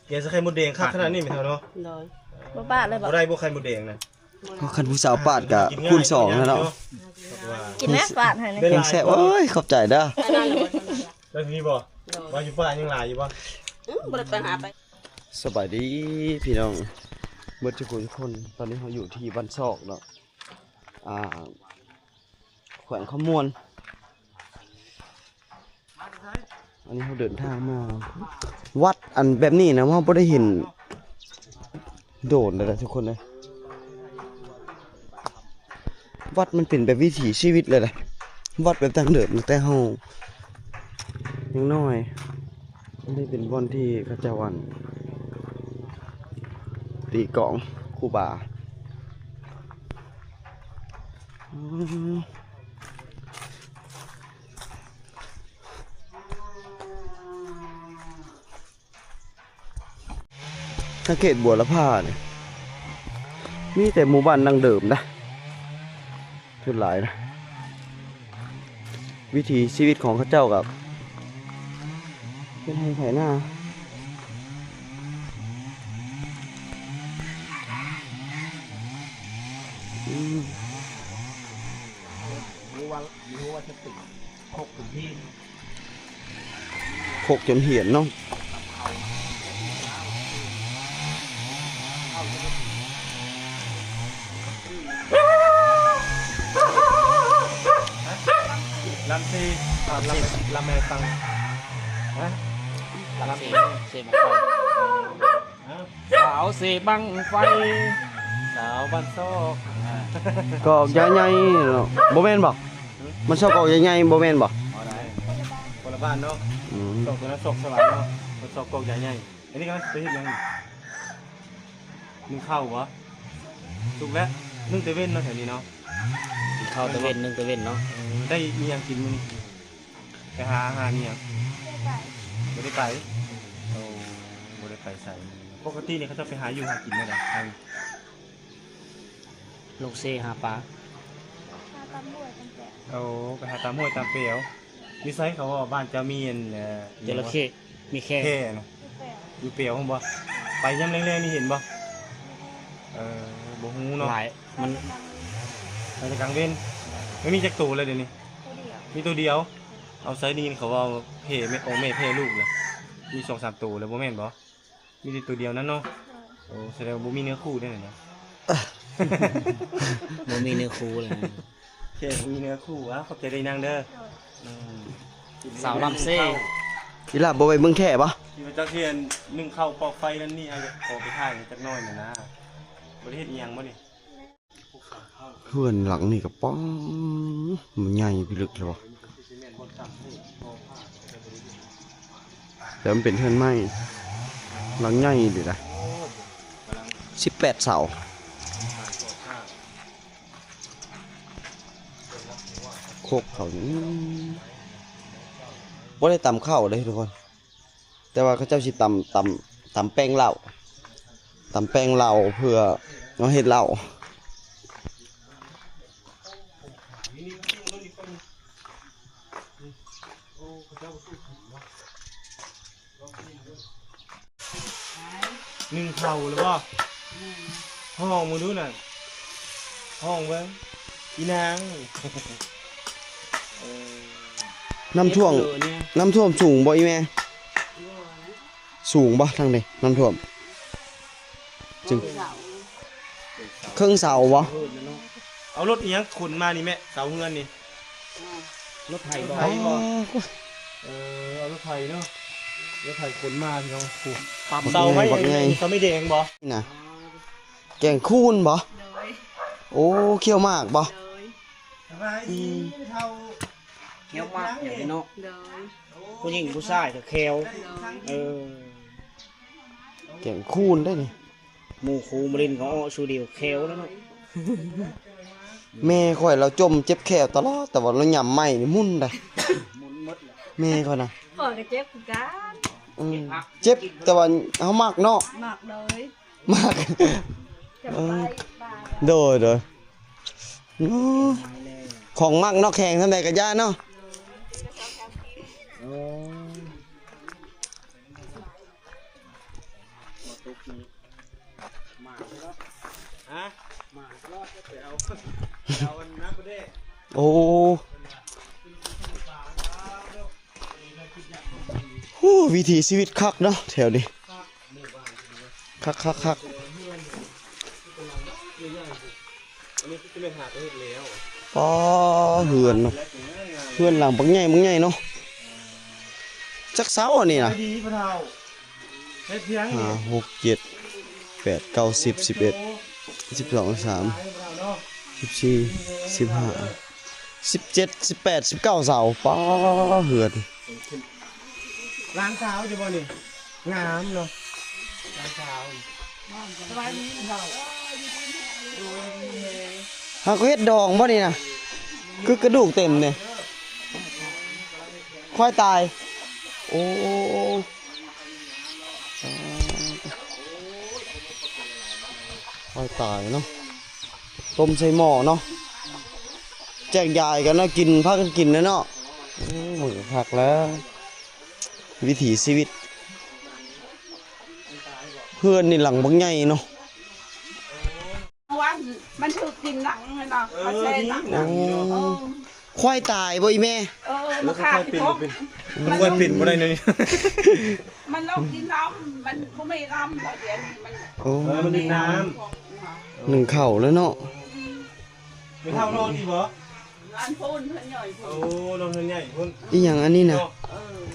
แกงใส่ไข่มดแดงคักขนาดนี้ไม่เท่าเนาะเลยบ่ปาดเลยบ่บ่ได้บ่ไข่มดแดงนะ เพราะคันผู้สาวปาดก็คูณ2แล้วเนาะ กินแม่ปาดให้นะ แข็งแซ่บโอ้ยขอบใจเด้อ แล้วทีนี้บ่ว่าอยู่ป่ายังหลายอยู่บ่ บ่ได้ไปหาไป สบายดีพี่น้องเมื่อทุกคนตอนนี้เราอยู่ที่บ้านซอกเนาะแขวงขมวนอันนี้เราเดินทางมาวัดอันแบบนี้นะเราไม่ได้เห็นโดดเลยนะทุกคนเลยวัดมันเป็นแบบวิถีชีวิตเลยนะวัดแบบดั้งเดิมแต่เฮายังน้อยนี่เป็นบ่อนที่พระเจ้าวันตีกองครูบาสังเกตบัวละผ้าเนี่ยมีแต่หมู่บ้านดั้งเดิมนะทุกหลายนะวิถีชีวิตของข้าเจ้ากับเป็นไผ่หน้ารู้ว่าจะติดคกถึงที่ โคกจนเหียนเนาะลำซีลำแม่ฟังฮะลำซี เสบังไฟสาวเสบังไฟสาวบ้านซอก ก็ใหญ่ๆเนาะบ่แม่นบ่มันชอบก็ใหญ่ๆบ่แม่นบ่ เอาได้คนละบ้านเนาะ อืม ตกตัวนั้นตกสวรรค์เนาะมันตกกอกใหญ่ๆอันนี้ก็ไปเฮ็ดยังนึ่งข้าววะถูกแล้วนึ่งเตเว่นเนาะแถวนี้เนาะ เข้าตะเวนนึงตะเวนเนาะ ได้มียังกินมื้อนี้ไปหาอาหารนี่ยังบ่ได้ไปโอ้บ่ได้ไปใส่ปกติเนี่ยเขาจะไปหาอยู่หากินได้ล่ะทาง ลูกเซหาปลา โอ้ไปหาตามห้วยตามเปลียวนิสัยเขาว่าบ้านจะมีอันจระเข้มีแค่ แค่เนาะอยู่เปลียวหั่นบ่ไปยามแรงๆนี่เห็นบ่บ่ฮู้เนาะ หลายมัน ไปแต่กลางเว้นไม่มีจักตัวเลยเดี๋ยวนี้มีตัวเดียวเอาไซส์นี้เขาว่าเพ่แม่โอแม่เพ่ลูกเลยมี 2-3 ตัวแล้วบ่แม่นบ่มีแต่ตัวเดียวนั่นเนาะโอ้แสดงว่าบ่มีเนื้อคู่ได้เนาะ บ่มีเนื้อคู่เลย แค่มีเนื้อคู่วะขอบใจได้นางเด้อ สาวลำเซ่ อีหล่ะบ่ไปเมืองแค่บ่ ที่พระเจ้าเทียนนึ่งข้าวปอกไฟนั่นนี่เอาออกไปถ่ายจักหน่อยน่ะนะบ่ได้เฮ็ดอีหยังบ่นี่ เฮือนหลังนี่ก็ป้องมันใหญ่พิลึกเลยบ่แต่มันเป็นเฮือนไม้หลังใหญ่ดิล่ะ18 เสาโคกเขานี่บ่ได้ตำข้าวเลยทุกคน แต่ว่าเขาเจ้าสิตำแป้งเหล้าตำแป้งเหล้าเพื่อเอาเฮ็ดเหล้า นึ่งข้าวหรือบ่ห้องมึงดูน่ะห้องเบิ่งอีนาง น้ำท่วมสูงบ่อีแม่สูงบ่ทางใดน้ำท่วมจึงเครื่องเสาบ่ เอารถอีหยังขนมานี่แม่เสาเฮือนนี่ รถไถบ่ ไถบ่เอารถไถเนาะรถไถขนมาพี่น้องกูเสาไว้เขาไม่แดงบ่ นี่นะแกงคูนบ่โอ้เคี่ยวมากบ่ สบายดีเท่า เขี้ยวมากอย่างนี้เนาะผู้หญิงผู้ชายก็แควเออ แกงคูนได้นี่ หมู่ครูมรินทร์เขาเอาชูเดียวแควแล้วเนาะ แม่ข่อยเราจมเจ็บแขวตลอดแต่ว่าเราหย่ำไม้นี่มุ่นได้ มุนมดเลย แม่ข่อยนะ ปอกก็เจ็บคือกัน เจ็บแต่ว่าเฮามักเนาะ มากเลย มัก จะไปบ้าน โดยของมักเนาะแข่งทำไดก็ย่าเนาะ โอ้ ตุกนี้มาใช่ปะฮะมาก็ไปเอาอันน้ำประเดะ โอ้โหวิถีชีวิตคักเนาะแถวนี้คัก อันนี้คือเป็นหาดประเทศแล้ว อ๋อเหือนเนาะเหือนหลังบักใหญ่เนาะจักเสาอันนี้นะ ดีพระเท่าเฮ็ดเพียง 5 6 7 8 9 10 11 12 13 14 15 17 18 19เสาป้าเหือน ร้านเช้าจะบ่นี่งามเนาะร้านเช้า หากเฮ็ดดองบ่นี่นะคือกระดูกเต็มเนี่ยควายตายโอ้ควายตายเนาะต้มใส่หม้อเนาะแจกยายกันเนาะกินพากันกินนะเนาะโอ้ยผักแล้ว วิถีชีวิตเพื่อนนี่หลังบักใหญ่เนาะ วันมันถูกกินหนังเลยเนาะเขาแช่หนัง โอ้ควายตายบ่อีแม่ มันขาดที่พก มันควรปิดบ่ได้เลย มันลงกินน้ำมันไม่น้ำเดี๋ยวนี้มัน โอ้ มันดินน้ หนึ่งเข่าแล้วเนาะ ำไม่เท่านอนดีบ่ อันพูนเพื่อนใหญ่พู โอ้ น นอนเพิ่นใหญ่พุ่น อีหยังอันนี้นะ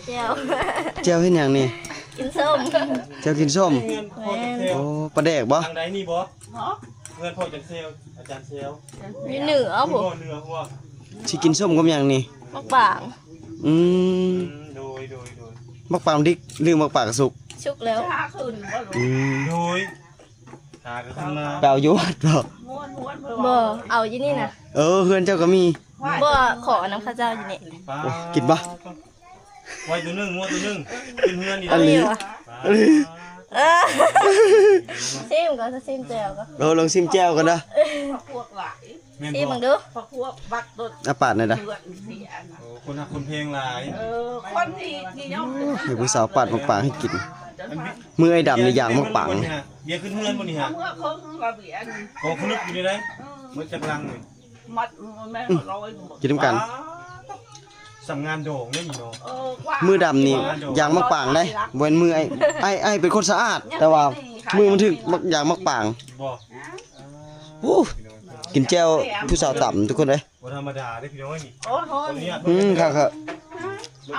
เจียว แจ่วเฮ็ดหยังนี่ กินส้ม แจ่วกินส้ม เงินพ่อจันเซล โอ้ปลาแดกบ่ ทางใดนี่บ่ เนาะ เงินพ่อจันเซลอาจารย์เซล มีเหนือ ผู้ ผม บ่เนื้อหัว สิกินส้มกับหยังนี่ มะปาง อืม โดย มักปางดิกหรือมักปางสุก ชุกแล้วชาขึ้นก็รู้ อืม โดยหาก็ขึ้นมา แปลวอยู่วัดบ่ ม้วนบ่เอาอยู่นี่นะ เฮือนเจ้าก็มี บ่ขอน้ำข้าวเจ้าอยู่นี่ ป้า โอ้กินบ่ ไว้ตัวหนึงงัวตัวหนึงกินเฮือนนี่ อันนี้ ซิมก็ซิมเจียวก็ ลองชิมแจ่วกันนะ พวกหลาย แม่น ซิม บ่ มึงดูพวกบักต้น อาปาดหน่อยนะ เพื่อนเสียนะ โอ้คนหักคนเพลงหลาย คนที่ยอม ให้ผู้สาวปาดมักปางให้กิน มือไอ้ดำนี่อย่างมักปาง เบียร์ขึ้นเฮือนบ่นี่ฮะ เมื่อคงระเบียน โอ้คุณนึกอยู่ในไหนมันจักลังนี่ มัดแม่ร้อย กินน้ำกัน สำงานโด่งนี่เนาะ มือดำนี่อย่างมักปางได้เว้นมือไอ้เป็นคนสะอาด แต่ว่ามือมันถึกอย่างมักปาง บ่ โอ้กินแจ่วผู้สาวต่ำทุกคนเลย บ่ธรรมดาเด้พี่น้อยนี่ โอ้โห คนนี้ ครับ ร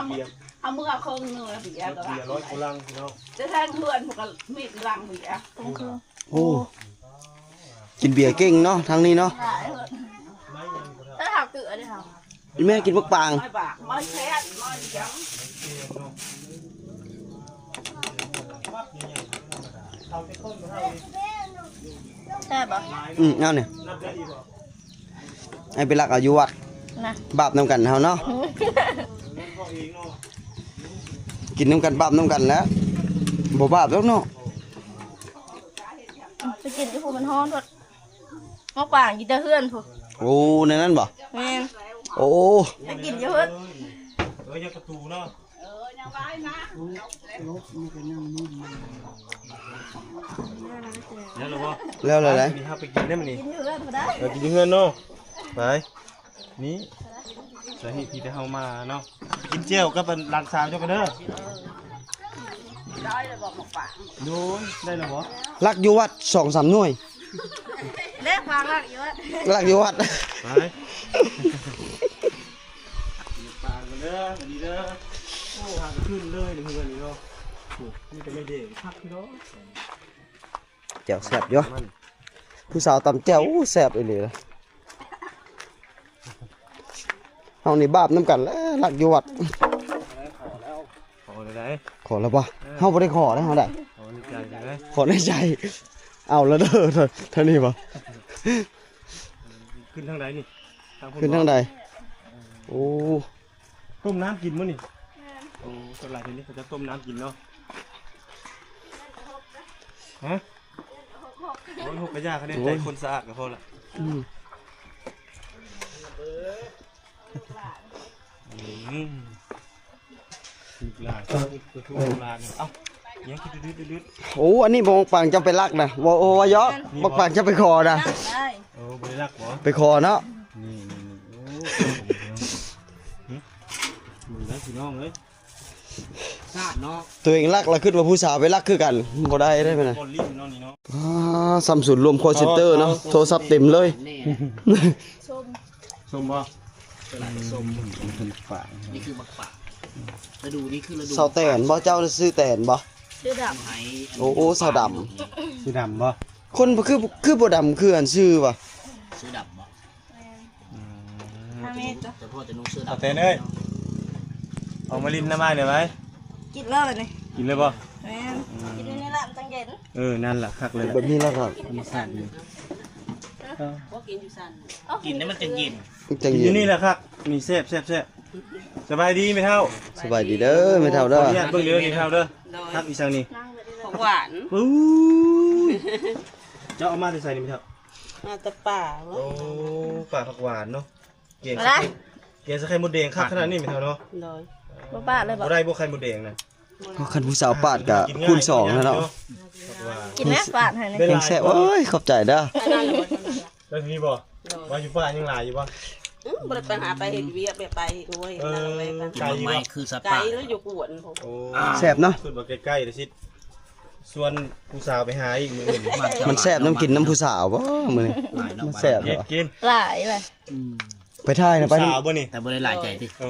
ถเบียร์ เอาเมื่อคงเนื้อเบีย รถเบียร์ร้อยกุลังพี่น้อง จะแทงเพื่อนพวกกันมีดลังเบีย โอ้กินเบียร์เก่งเนาะทางนี้เนาะ ถ้าหักเกลือได้ค่ะ อีแม่กินมักปาง ไม่บากไม่แค่ไม่ยัง ใช่ปะ เอาเนี่ย นับได้ดีบ่ ไอ้เป็นหลักอายุวัด นะ บาปนำกันเฮาเนาะ พ่อเองเนาะ กินนำกันบาปนำกันแล้วบ่บาปแล้วเนาะ ไปกินที่ภูมันฮ้อนทดมะปางกินแต่เพื่อนพวก โอ้ในนั้นบ่ แม่น โอ้ ไปกินเยอะเพื่อน ยังประตูเนาะ ยังไงนะ แล้วเหรอบ่ แล้วอะไร นี่ครับไปกินได้มั้ยนี่ กินเพื่อนพอได้ กินที่เฮือนเนาะไปนี่สาเหตุที่ได้เฮามาเนาะกินเจียวกับร้านสาวเจ้ากันเด้อ ได้เลยบอกมะปาง โดนได้แล้วบ่ ลักอยู่วัด 2-3 หน่วย เล็กฟังรักเยอะ ลักอยู่วัด ไปปางกันเด้อสวัสดีเด้อโอ้หางขึ้นเลยเฮือนนี่เนาะนี่จะไม่เด้พักพี่น้อง แจ่วแซ่บอยู่ผู้สาวตำแจ่วอู้แซ่บอีหลีเลยเฮานี่บาปนำกันแล้วลักอยู่วัด ขอเลยได้ ขอแล้วบ่เฮาบ่ได้ขอนะเฮาได้ ขอในใจได้ ขอในใจ เอาแล้วเด้อเท่านี้บ่ ขึ้นทางใดนี่ ขึ้นทางใดโอ้ ต้มน้ำกินมั้งนี่โอ้สลายทีนี้เขาจะต้มน้ำกินเนาะฮะโอ้ยหกกระยาเขาเนี่ยใจคนสะอาดกับพอละ อืม อีกหลายตัวทุกลานเอ้า ยังคิดดืด โอ้อันนี้บ่ปังจะไปรักนะบ่โอ้ว่ายอกบ่ปังจะไปขอนะ ได้ โอ้บ่ได้รักบ่ ไปขอเนาะ นี่โอ้มึงได้พี่น้องเอ้ย ชาติเนาะ ตัวเองรักแล้วคิดว่าผู้สาวไปรักคือกันบ่ได้ได้ไหมนะ บอลลิ้นเนาะนี่เนาะ ซัมซุงรวมคอเซ็นเตอร์เนาะโทรศัพท์เต็มเลย แน่ ส้มบ่ ตลาดส้มนี่คือบักป่าฤดูนี่คือฤดู สาวแตนบ่เจ้าซื้อแตนบ่ ชื่อด ไห โอ้สาวด สีดำบ่ ำคนบ่คือบ่ดำคืออันชื่อว่ะ ซื้อดำบ่ ำ5 เมตรจ้ะ แต่พ่อจะนุ่งเสื้อ เอา ดำ เต้นเอ้ยออกมาลิ้นหน้าบ้านเดี๋ยวไหม กินแล้วเลยนี่ กินเลยบ่ แม่นกินนี่แหละมันจังเย็น นั่นล่ะคักเลย แบบนี้แล้วครับ มันสั่นอยู่ กินได้มันจะเย็น จัง กินอ เย็ ยู่ น นี่แหละครับมีแซ่บสบายดีไหมเท่า สบายดีเด้อไม่เท่า ขอ เด้อ อนุญาตเบิ่งเด้อนี่เท่าเด้อครับอีสังนี่ ของหวาน ปู๊เจ้าเอามาใส่นี่ไหมเท่า มาแต่ป่า โอ้ป่าผักหวานเนาะเกี๊ยวใส่ไข่มดแดงคักขนาดนี้ไหมเท่าเนาะ เลยป้าเลยบอก บ่ได้บ่ไข่มดแดงนะ ก็คันผู้สาวปาดก็คูณ2แล้วเนาะ กินแม่ปาดให้เลย แฮงแซ่บโอ้ยขอบใจเด้อ แล้วทีนี้บ่ว่าอยู่ป่ายังหลายอยู่บ่ บ่ได้ไปหาไปเฮ็ดเวียกไปโอ้ยนั่งไปกัน ไกลอยู่ ไม่ บ่ คือส ไกล ปา แล้วอยู่กวนผม โอ้ แซ่บเนาะ สุดบ่ใกล้ๆเด้อสิส่วนผู้สาวไปหาอีกมื้ออื่น มันแซ่บน้ำกินน้ำผู้สาวบ่มื้อนี้มันแซ่บเหรอ กิน หลายเลย ไปท่ายนะไป ผู้สาวบ่นี่ แต่บ่ได้หลายใจติ โอ้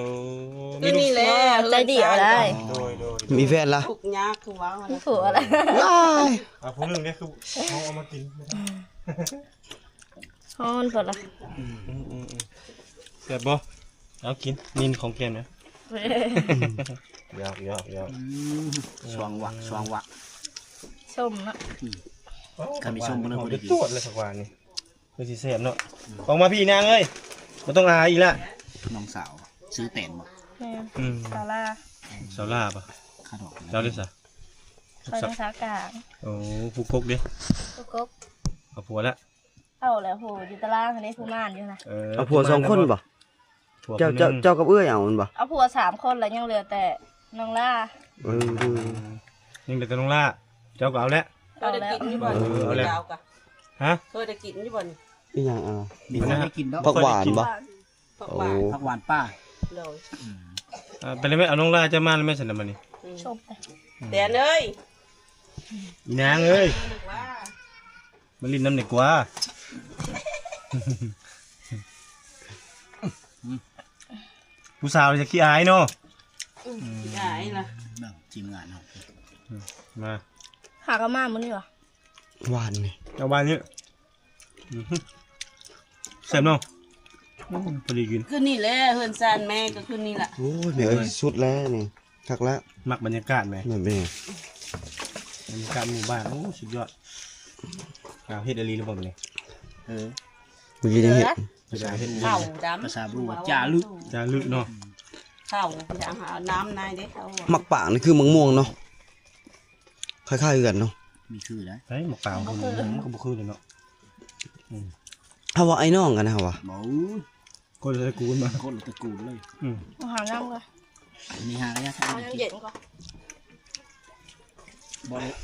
นี่นี่แหละ ใจเดียวได้ โดย มีแฟนละ ทุกยากคือว่า ผัวอะไร ว้าย ผู้หนึงเนี่ยคือเอามากิน ฮ้อนผัวละ แซ่บบ่เอากินนินของแกมนะยอก สว่างวักสว่างวัก ส้มเนาะ คันมีส้มบ่ได้บ่ได้กิน ตรวจเลยสักวันนี่คือสิแซ่บเนาะออกมาพี่นางเอ้ยบ่ต้องอายอีกละ น้องสาวซื้อแตนบ่ แม่ ซา ลา ซาลาป่ะ ค่าดอก เจ้าได้ซะ ซอยในสากลาง โอ้ผู้กกดิ กุ๊กกก เอาผัวละ เอาแล้วโหอยู่ตารางอันนี้ผู้ม่านอยู่นะ เอาผัว2คนบ่ ผัว เจ้ากับเอื้อยเอามันบ่ เอาผัว3 คนแล้วยังเหลือแต่น้องล่า เออ ยังแต่ต้องล่าเจ้าก็เอาแล้ว เคยได้กินอยู่บ่ยาวกะ ฮะ เคยได้กินอยู่บ่นี่ อีหยังอ่ะ มีคนให้กินดอก ผักหวานบ่ ผัก โอ้ หวาน ผักหวานป้า เลย ไปเลยไหมเอาน้องล่าจะมาแล้วแม่สันนะมันนี่ ชมไป แต่เอ้ย อีนางเอ้ยมันลิ้นน้ำหนึ่งกว่าผู้สาวจะขี้อายเนาะ ใช่ล่ะ เบิ่งทีมงานเฮา มา หากระมามื้อนี้วะ หวานนี่ เอาบ้านนี้แซ่บเนาะพอดีกิน คืนนี้แหละเฮือนซานแม่ก็คืนนี้ล่ะ โอ้ยแม่เอ้ยสุดแล้วนี่คักแล้ว มักบรรยากาศไหม แม่แม่ บรรยากาศหมู่บ้านโอ้สุดยอดเฮ็ดอะไรหรือเปล่าเนี่ย เออ เมื่อกี้ยังเห็น เฮ็ดอะไรเฮ็ด ข้าวดำ ภาษาบรูว่าจ่าลึก จาลึกเนาะ ข้าวจะหาน้ำนายเด้เขา มักป่างนี่คือมะม่วงเนาะคล้ายๆกันเนาะ มีคือนะ เฮ้ยหมกเปล่าผมก็บ่คือเลยเนาะ ถ้าว่าไอ้น้องกันนะวะ บ่ ก็เลยกูมา คนตระกูลเลย มาหาน้ำก่อน มีหาระยะทาง เอาน้ำเย็นก่อน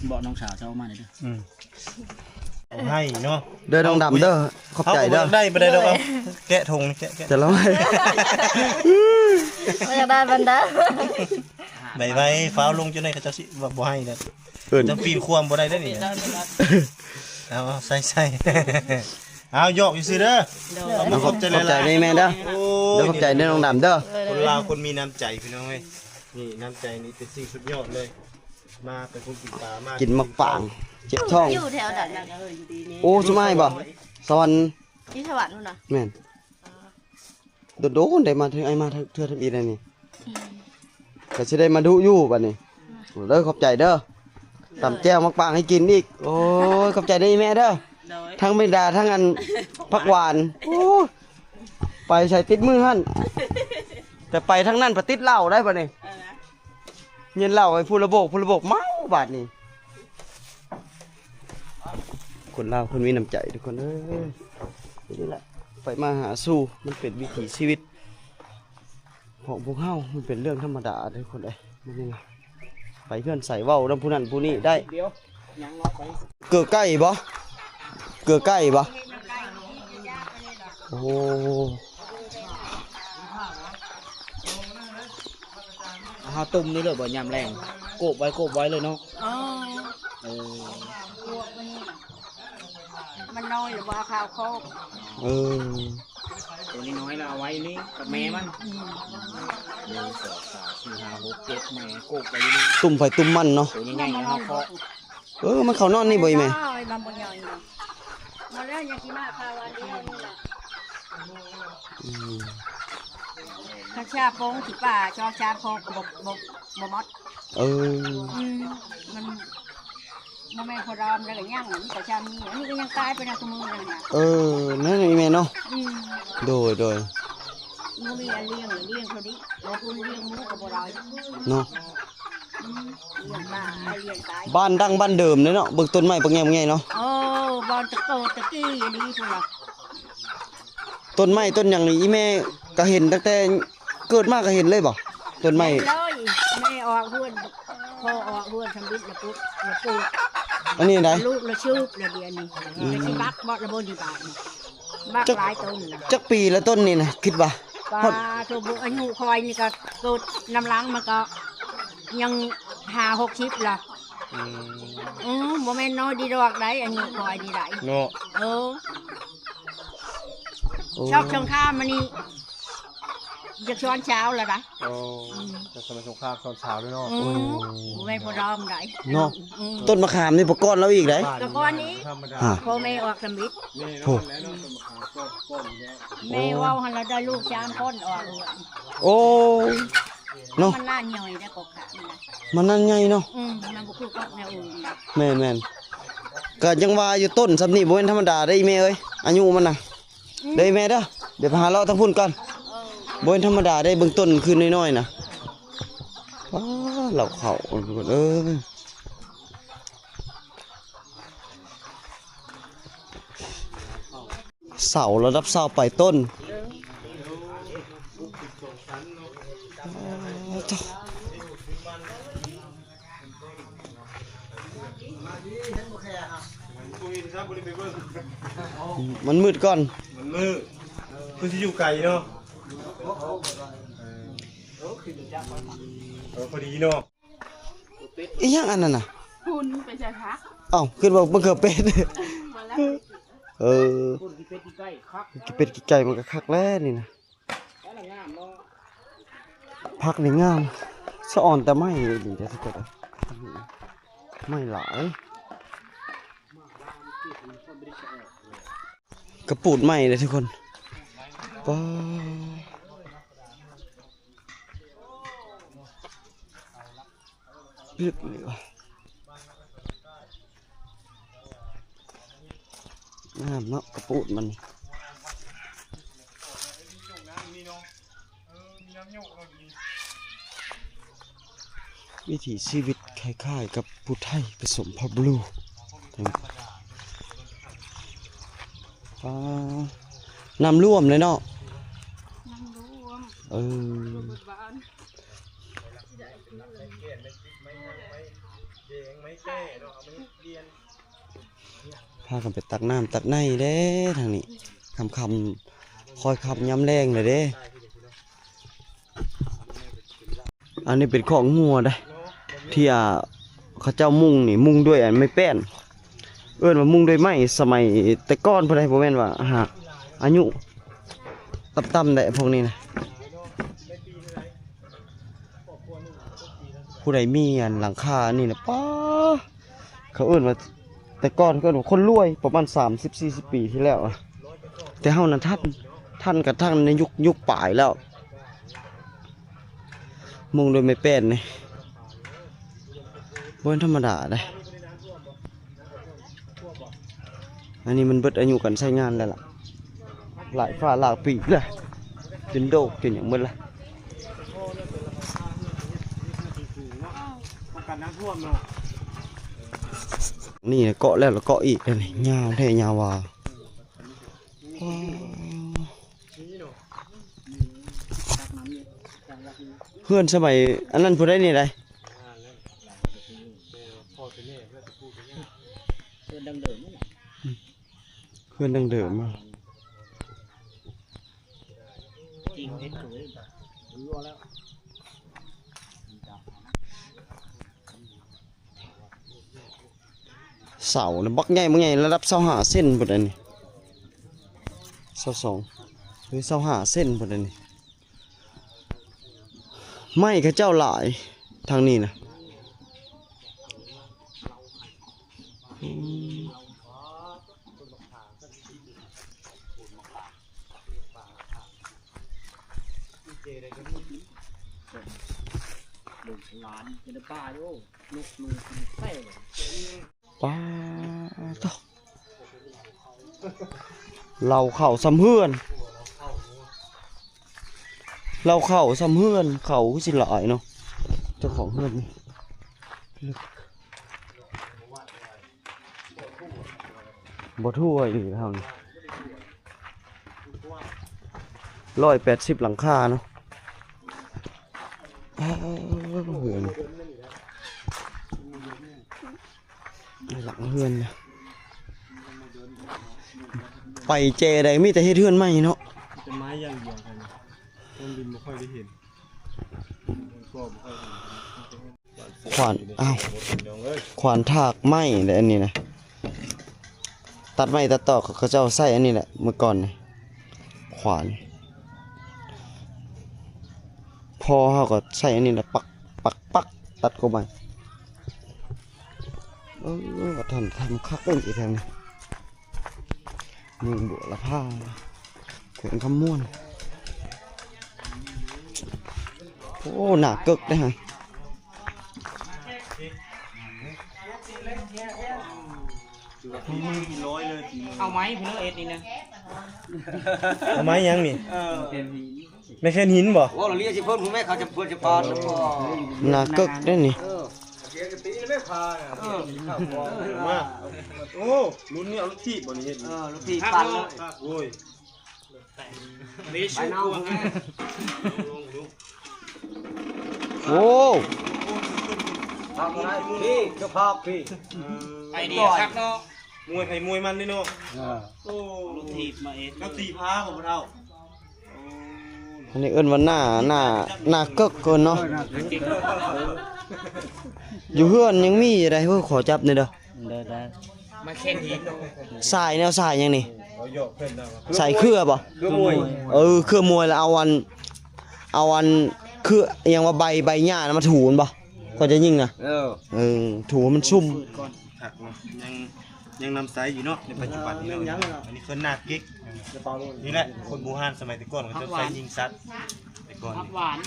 บ่น้องสาวเจ้ามาได้เด้อ เอาให้เนาะ เด้อน้องดำเด้อขอบใจเด้อ ได้บ่ได้ดอกเอาแกะธงแกะ จะร้องให้ ไม่อยากได้บันได ใบไว้ฟ้าวลงจนได้เขาเจ้าสิว่าบ่ให้เด้อ เอิ้น จะปีนความบ่ได้เด้อนี่ ได้ไม่ได้ เอาใส่เอายอกอยู่ซื่อเด้อ เอาขอบใจในแม่เด้อ โอ้ เด้อขอบใจในน้องดำเด้อ คนลาวคนมีน้ำใจพี่น้องเว้ยนี่น้ำใจนี่เป็นสิ่งสุดยอดเลย มาเป็นคนกินปลามา กิ กิ นมักป่างเจ็บท้อง อยู่แถวดัน อยู่ดีนี่ โอ้สมัยบ่สวรรค์ ที่สวรรค์นู่นน่ะ แม่นโดนได้มาถึงไอ้มาเทื่อทำอีได้นี่ก็สิได้มาดูอยู่บัดนี้เด้อขอบใจเด้อตำแจ่วมักป่างให้กินอีกโอ้ยขอบใจได้แม่เด้อ โดย ทั้งไม่ดาทั้งอันผักหวานโอ้ไปใส่ติดมือหั่นแต่ไปทั้งนั้นปติดเหล้าได้ป่ะนี่เย็นเหล้าไอ้ผู้ระบบเมาบาดนี่คนลาวคนมีน้ำใจทุกคนเอ้ยนี่แหละไปมาหาสู่มันเป็นวิถีชีวิตของพวกเฮามันเป็นเรื่องธรรมดาทุกคนเอ้ยมันนี่นะไป ไปเพื่อนใส่เว้านำผู้นั้นผู้นี้ได้ เดี๋ยวยังรอไป เกลือไก่บ่เกลือไก่บ่โอ้ เฮาตุ่มนี่เลยบ่ยามแรงโกบไว้เลยเนาะ อ๋อ เออ พวกมันน้อยหรือว่าข้าวโคก เออ ตัวนี้น้อยแล้วเอาไว้นี่กับแม่มัน1 2 3 4 5 6 7แม่โกบไปนี่ ตุ่มไฟตุ่มมันเนาะ ตัวใหญ่ๆเฮาเคาะ มันเขานอนนี่บ่อีแม่ อ้อยบำบ่ย่อยเนาะมาแล้วยังสิมาข้าวอันเดียวนี่แหละ อืม ข้าชาโป้งสิป่าชอชาโป้งบ่มด เออ มันบ่แม่นคนรอมแล้วก็ย่างมันก็ชามีอันนี้ก็ยังตายไปนะทุกมื้อนั่นน่ะ เออนั่นอีแม่เนาะโดย มื้อมีอันเลี้ยงเท่านี้บ่คุณเลี้ยงหมูก็บ่ได้ เนาะ เลี้ยงปลาให้เลี้ยงตาย บ้านดั้งบ้านเดิมเลยเนาะเบิกต้นไม้ปังแง่เนาะ โอ้บอลตะโกตะกี้อันนี้พุ่นล่ะ ต้นไม้ต้นอย่างนี้อีแม่ก็เห็นตั้งแต่เกิดมาก็เห็นเลยบ่ต้นไม้ เลยแม่ออกเฮือนพ่อออกเฮือนทำบิดละปุ๊บละปุ๊บ อันนี้ได้ ลูกละชืบละเดียวนี้ละสิบักบ่ละบ่ดีบาทนี่บักหลายต้นน่ะ จักปีละต้นนี่นะคิดว่า ปลาตัวบุอายุคอยนี่ก็เกิดน้ำล้างมันก็ยัง50-60ล่ะบ่แม่นน้อยดีดอกได้อายุคอยนี่ได้ เนาะ เออ โอ้ ชอบชงข้ามมันนี่จะช้อนเช้าแล้วนะ โอ้จะสมัยสงครามตอนเช้าด้วยเนาะ ไม่พอดอมได้ เนาะต้นมะขามนี่ปก้อนแล้วอีกได้ แต่ก่อนนี้ ธรรมดา ฮะ พ่อแม่ออกสมิท นี่ โถ่ เนาะแล้วเนาะต้นมะขามต้นเนี่ย แม่ว่าหันเราได้ลูก3คนออก โอ้เนาะ มันน่าหน่อยได้กบขามันนะ มันนั่นไงเนาะ มันบุคือกับแนวอื่นนะ แม่นก็ยังว่าอยู่ต้นสำนี่บ่เป็นธรรมดาได้อีแม่เอ้ยอายุมันน่ะเด้อแม่เด้อเดี๋ยวไปหาเลาะทั้งพุ่นก่อนบ่เป็นธรรมดาได้เบื้องต้นคือน้อยๆน่ะว้าเหล่าเขาเอ้ยเสาระดับเสาไปต้นมันมืดก่อน มันมืดคือสิอยู่ไกลเนาะพอดีเนาะ อีหยังอันนั้นน่ะ คุณไปใช่พัก เอ้าขึ้นบอกมันเกือบเป็ด มาแล้ว เออ คนที่เป็ดที่ใกล้คัก กิเป็ดกิไก่มันก็คักแล้วนี่นะ แล้วงามเนาะ พักนี่งามสะอ่อนแต่ไม่ดีแต่ทุกคนไม่หลายกระปูดไหมเลยทุกคนป้าลึกเลยวะงามเนาะกระปูดมันวิถีชีวิตคล้ายๆกับผู้ไทยผสมพับลูน้ำร่วมเลยเนาะเออพากันไปตักน้ำตักในเด้ทางนี้คำคอยคำย้ำแรงเลยเด้อันนี้เป็นของงัวได้ที่เขาเจ้ามุ่งนี่มุ่งด้วยอันไม่แป้นเอื้อนว่ามุ่งด้วยไม้สมัยแต่ก้อนพอได้ผมแม่นว่าหากอายุต่ำๆได้พวกนี้นะผู้ใดมีอันหลังคานี่นะป้าเขาเอื้อนว่าแต่ก้อนก็ว่าคนรวยประมาณ30-40 ปีที่แล้วอะแต่เฮานั้นท่านกับท่านในยุคปลายแล้วมุ่งโดยไม่แป้นนี่บนธรรมดาได้อันนี้มันเบิดอายุกันใช้งานแล้วล่ะหลายฝ่าหลายปีเลยจนโดกจนอย่างมึนละ ป้องกันน้ำท่วมเนาะ นี่นะเกาะแล้วแล้วเกาะอีกเลยนี่ยาวแท้ยาวว่าเพื่อนสมัยอันนั้นพูดได้นี่ไร อนดังเดิมนี่แหละ เพื่อนดังเดิมอะ จริงเอ็ดเลยรู้แล้ว เสาน่ะบักใหญ่ระดับ25เส้นพุ่นอันนี้22หรือ25เส้นพุ่นอันนี้ไม้เขาเจ้าหลายทางนี้นะอืม ลูกหลานเป็นป้าโย่ลูกเต้ ป้าตอเราเข้าซ้ำเฮือนเราเข้าซ้ำเฮือนเขาคือสิหลายเนาะเจ้าของเฮือนนี่ลึกบ่ทั่วอีกทาง180หลังคาเนาะเฮือนหลังเฮือนเนี่ยไปเจใดมีแต่เฮ็ดเฮือนใหม่เนาะ เป็นไม้อย่างเดียวกันต้นดินไม่ค่อยได้เห็นก็ไม่ค่อยเห็น ขวานอ้าวขวานถากไม้แต่อันนี้นะตัดไม้ตัดตอกเขาเจ้าใส่อันนี้แหละเมื่อก่อนนี่ขวานพอเขาก็ใส่อันนี้แหละปักตัดเข้าไปว่าทำคักเองอีกทางนี้มึงบัวละผ้าเขียนคำม่วนโอ้หนักกึกได้ฮะ มีมือกี่ร้อยเลยที เอาไหมพี่น้องเอ็ดนี่นะ เอาไม้ยังนี่ไม่แค่หินบ่ ว่าเราเรียกสิเพิ่นคุณแม่เขาจะเพิ่นจะปานแล้วก็ หนักกึกได้นี่ มาโอ้รุ่นนี้เอาลูกทีบบ่นี่เฮ็ด ลูกพี่ปานแล้ว โอ้ย นี่ ไป ชู เน่า พวง โอ้ ทำอะไรพี่เจ้าภาพพี่ ไอเดียครับเนาะ มวยไผมวยมันนี่เนาะโอ้ ลูกทีบมาเอ็ด แล้วตีพาบ่เฒ่า อันนี้เอิ้นว่าหน้ากึกเกินเนาะอยู่เฮือนยังมีอะไรเฮ้ยขอจับหน่อยเด้อ มาเข็นหิน สายแนวสายยังนี่ เอาหยอกเพิ่นได้ว่า สายเครือบ่ คือมวย เครือมวยแล้วเอาอันคืออยังว่าใบหญ้านะมาถูมันบ่ก็จะยิงนะถูให้มันซุ่ม ถักเนาะยังนำไซส์อยู่เนาะในปัจจุบันนี้เนาะอันนี้คือหน้ากิ๊กนี่แหละคนบูฮานสมัยแต่ก่อนเขาจะใช้ยิงสัตว์แต่ก่อน ผักหวาน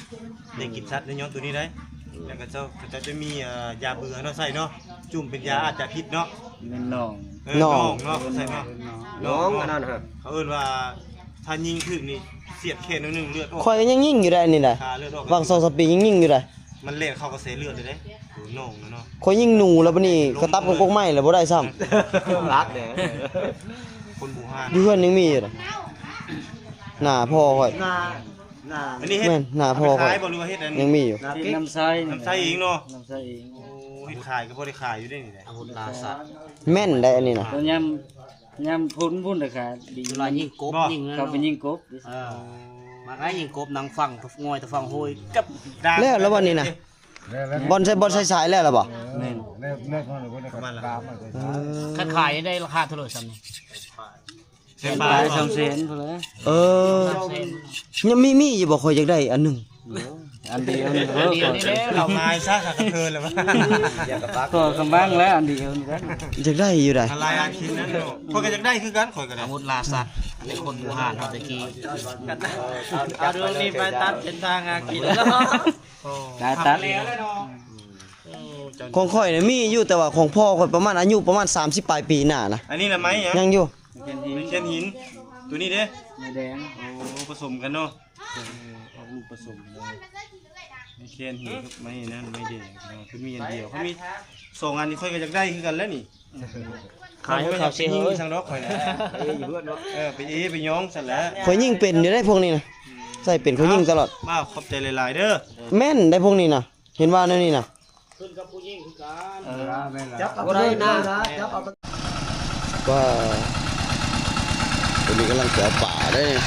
ได้กินสัตว์ในย้อนตัวนี้ได้แล้วก็จะมียาเบื่อเนาะใส่เนาะจุ่มเป็นยาอาจจะพิษเนาะ เป็นน้อง น้องเนาะใส่เนาะ น้องอันนั้นฮะ เขาเอิ้นว่าถ้ายิงถึงนี่เสียดแค่นึงเลือดออก ข่อยก็ยังยิงอยู่ได้อันนี่แหละ คาเลือดออก วาง2-3 ปียังยิงอยู่ได้ มันเล่นเข้ากระแสเลือดเลยเด้น้องเนาะ ข่อยยิงหนูแล้วบัดนี้ก็ตับกับกกไม้แล้วบ่ได้ซ้ำ รักเด้ คนบูฮาน อยู่เฮือนยังมีอยู่เด้อหน้าพ่อข่อย หน้า อันนี้เฮ็ด แม่นหน้าพ่อข่อ ขาย ยบ่หรือว่าเฮ็ดอัน ยังมีอยู่ หน้ากิ๊ก น้ำใส่ น้ำใส่เองเนาะ น้ำใส่เอง โอ้เฮ็ดขายก็บ่ได้ขายอยู่ได้นี่แหละ อาวุธลาสัตว์ แม่นได้อันนี้นะ ตอนยำพุ่นเลยค่ะดี เวลายิงกบยิงนั่น เขาไปยิงกบ มาได้ยิงกบนางฟังงอยตะฟังโหยกับ แล้ววันนี้นะบอลใช้สายแล้วหรอบ่ ประมาณละ ถ้าขายได้ราคาเท่าไหร่ซ้ำนี่ เส้น ไป ปลาย สองเซนพอแล้ว เออยังมีอยู่บ่ค่อยอยากได้อันหนึง อันเดียวนี่ อันเดียวนี่แหละ เรา เรา ขายซะค่ะกระเทินเลยวะ ก็กำบ้างแล้วอันเดียวนี่แหละ อยากได้อยู่ได้ อะไรอันชิ้นนั้นเนาะคนก็อยากได้คือกันข่อยก็ได้ อาวุธลาสัตว์อันนี้คนบูฮานเขาตะกี้ เอาเรื่องนี้ไปตัดเป็นทางอากินแล้ว กายตัด ของข่อยน่ะมีอยู่แต่ว่าของพ่อข่อยประมาณอายุประมาณ30ปลายปีหน้านะ อันนี้ละไหมยัง ยังอยู่ เป็นเช่นหิน ตัวนี้เด้ ไม่แดง โอ้ผสมกันเนาะเอาลูกผสมเลยไม่เช่นหินไม่นั่นไม่แดงคือมีอันเดียวเขามีสองอันนี้ค่อยก็อยากได้คือกันแล้วนี่ ขายให้เขาเสีย ยิง เฮ้ย ทางดอกข่อยนะไปไปย้องสั่นแล้ว ข่อยยิงเป็นอยู่ได้พวกนี้นะใส่เป็นข่อยยิงตลอด มาขอบใจหลายๆเด้อ แม่นได้พวกนี้นะเห็นว่าแนวนี้นะ จับเอาได้นะจับเอา ว่าตัวนี้กำลังจะเอาป่าได้นี่